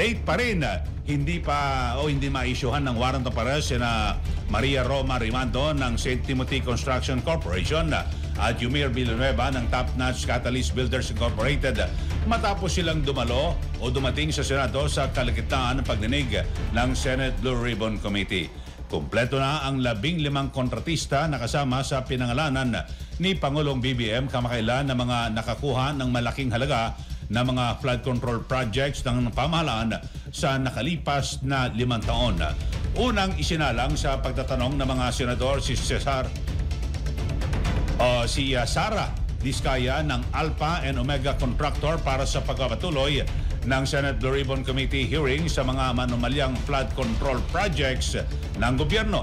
late pa rin. Hindi ma-issuehan ng warrant of arrest na Maria Roma Rimando ng St. Timothy Construction Corporation at Yumir Villanueva ng Top Notch Catalyst Builders Incorporated matapos silang dumating sa Senado sa kalagitnaan ng pagdinig ng Senate Blue Ribbon Committee. Kumpleto na ang 15 kontratista na kasama sa pinangalanan ni Pangulong BBM kamakailan na mga nakakuha ng malaking halaga na mga flood control projects ng pamahalaan sa nakalipas na 5 taon. Unang isinalang sa pagtatanong ng mga senador si Sara Diskaya ng Alpha and Omega Contractor para sa pagpapatuloy ng Senate Blue Ribbon Committee hearing sa mga manumalyang flood control projects ng gobyerno.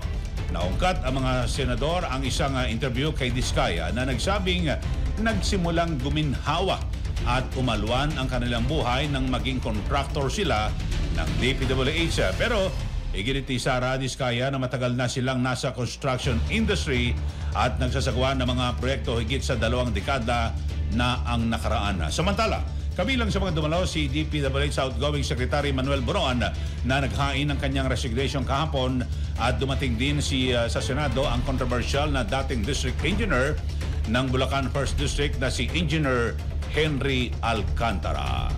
Naungkat ang mga senador ang isang interview kay Diskaya na nagsabing nagsimulang guminhawa at umalwan ang kanilang buhay nang maging contractor sila ng DPWH. Pero iginit ni Sara Diskaya na matagal na silang nasa construction industry at nagsasagawa ng mga proyekto higit sa 2 dekada na ang nakaraan. Samantala, kabilang sa mga dumalaw si DPWH outgoing Secretary Manuel Boroan na naghain ng kanyang resignation kahapon at dumating din sa Senado ang controversial na dating District Engineer ng Bulacan 1st District na si Engineer Henry Alcantara.